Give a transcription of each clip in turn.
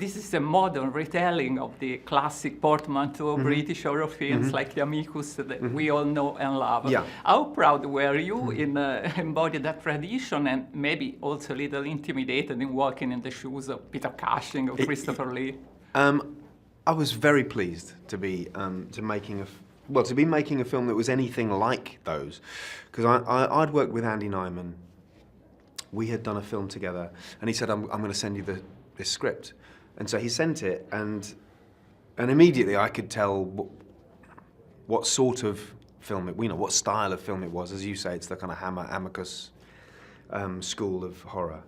this is a modern retelling of the classic portmanteau British horror films like The Amicus that we all know and love. Yeah. How proud were you in embodying that tradition, and maybe also a little intimidated in walking in the shoes of Peter Cushing or Christopher Lee? I was very pleased to be making a film that was anything like those, because I'd worked with Andy Nyman. We had done a film together, and he said, "I'm going to send you this script," and so he sent it, and immediately I could tell what sort of film what style of film it was. As you say, it's the kind of Amicus school of horror,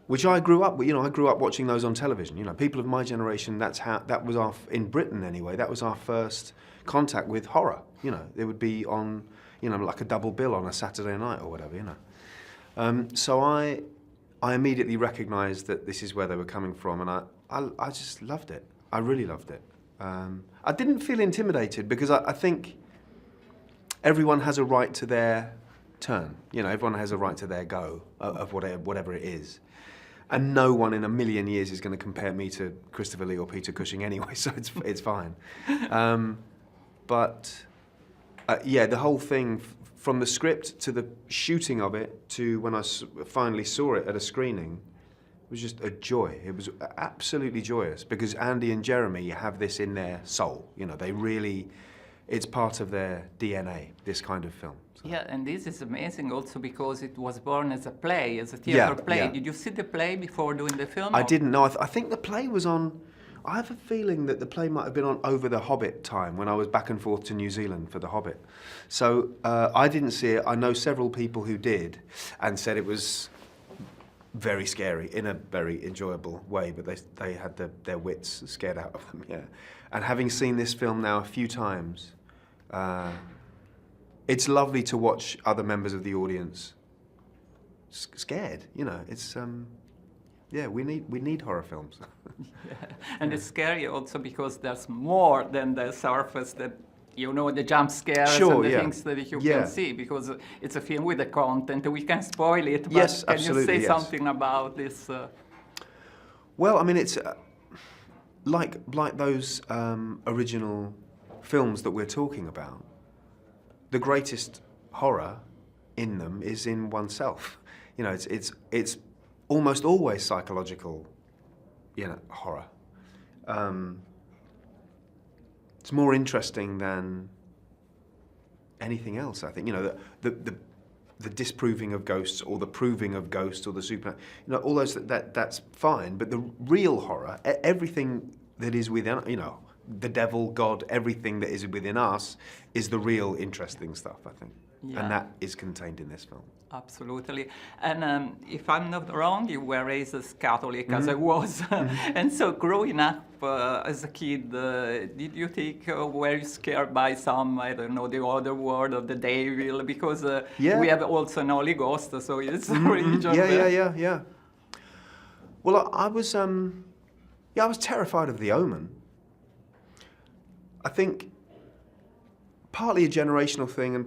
which I grew up with. I grew up watching those on television. People of my generation, that was in Britain anyway. That was our first contact with horror. It would be on, like a double bill on a Saturday night or whatever. So I immediately recognised that this is where they were coming from, and I just loved it. I really loved it. I didn't feel intimidated because I think everyone has a right to their turn. Everyone has a right to their go of whatever it is. And no one in a million years is going to compare me to Christopher Lee or Peter Cushing anyway, so it's fine. Yeah, the whole thing, from the script to the shooting of it to when I finally saw it at a screening, was just a joy. It was absolutely joyous because Andy and Jeremy have this in their soul. They really, it's part of their DNA, this kind of film. So. Yeah, and this is amazing also because it was born as a play, as a theatre play. Yeah. Did you see the play before doing the film? I didn't know. I think the play was on. I have a feeling that the play might have been on over the Hobbit time when I was back and forth to New Zealand for the Hobbit. So I didn't see it. I know several people who did and said it was very scary in a very enjoyable way, but they had their wits scared out of them, yeah. And having seen this film now a few times, it's lovely to watch other members of the audience scared, it's... Yeah, we need horror films. Yeah. And it's scary also because there's more than the surface that, the jump scares and the things that you can see, because it's a film with a content. We can spoil it, but yes, can you say something about this? Well, I mean, it's like those original films that we're talking about. The greatest horror in them is in oneself. It's almost always psychological, horror. It's more interesting than anything else, I think. The disproving of ghosts or the proving of ghosts or the super, all those, that's fine. But the real horror, everything that is within, the devil, God, everything that is within us is the real interesting stuff, I think. Yeah. And that is contained in this film. Absolutely. And if I'm not wrong, you were raised as Catholic, as I was. And so growing up as a kid, did you think, were you scared by some, I don't know, the other world of the devil? Because we have also an Holy Ghost, so it's a religion. Yeah. Well, I was terrified of The Omen. I think partly a generational thing and,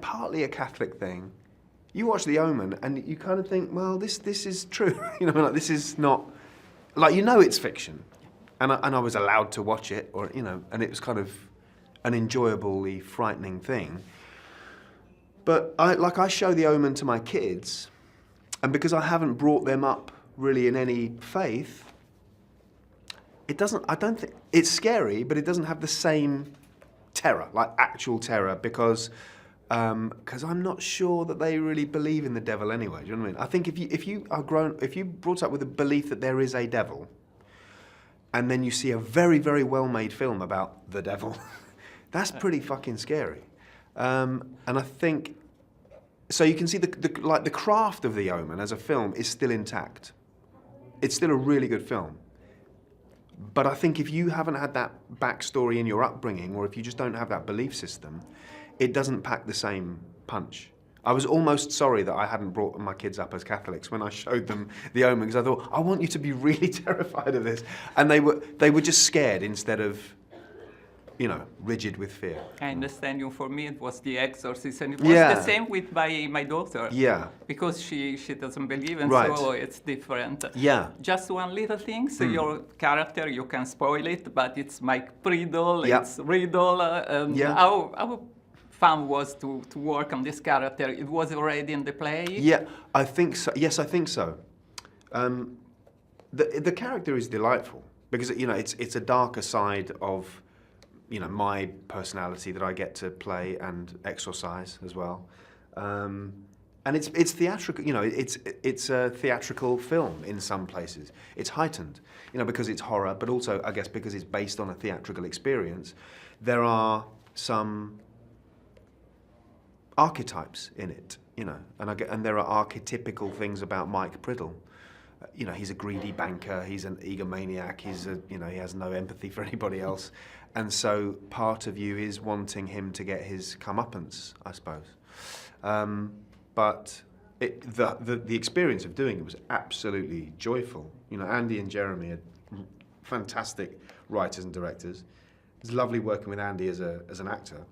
partly a Catholic thing. You watch The Omen and you kind of think, well, this is true. This is not, it's fiction. And I was allowed to watch it, and it was kind of an enjoyably frightening thing. But I show The Omen to my kids, and because I haven't brought them up really in any faith, I don't think, it's scary, but it doesn't have the same terror, like actual terror, because I'm not sure that they really believe in the devil anyway. Do you know what I mean? I think if you brought up with the belief that there is a devil, and then you see a very, very well-made film about the devil, that's pretty fucking scary. And I think so. You can see the craft of The Omen as a film is still intact. It's still a really good film. But I think if you haven't had that backstory in your upbringing, or if you just don't have that belief system, it doesn't pack the same punch. I was almost sorry that I hadn't brought my kids up as Catholics when I showed them The Omen, because I thought, I want you to be really terrified of this. And they were just scared instead of rigid with fear. I understand you. For me, it was The Exorcist, and it was Yeah. the same with my daughter. Yeah. Because she doesn't believe, and Right. so it's different. Yeah. Just one little thing. So your character, you can spoil it, but it's Mike Priddle. Yeah. It's Riddle. Yeah. How fun was to work on this character? It was already in the play. Yeah, I think so. Yes, I think so. The character is delightful because it's a darker side of my personality that I get to play and exorcise as well, and it's theatrical. It's a theatrical film in some places. It's heightened, because it's horror, but also I guess because it's based on a theatrical experience. There are some archetypes in it, and there are archetypical things about Mike Priddle. He's a greedy banker, he's an egomaniac, he has no empathy for anybody else. And so part of you is wanting him to get his comeuppance, I suppose. But the experience of doing it was absolutely joyful. Andy and Jeremy are fantastic writers and directors. It's lovely working with Andy as an actor.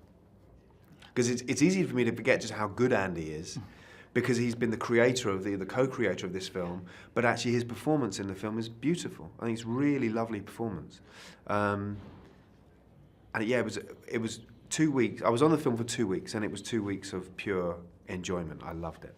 Because it's easy for me to forget just how good Andy is, because he's been the creator of the co-creator of this film, but actually his performance in the film is beautiful. I think it's a really lovely performance. And yeah, it was 2 weeks. I was on the film for 2 weeks, and it was 2 weeks of pure enjoyment. I loved it.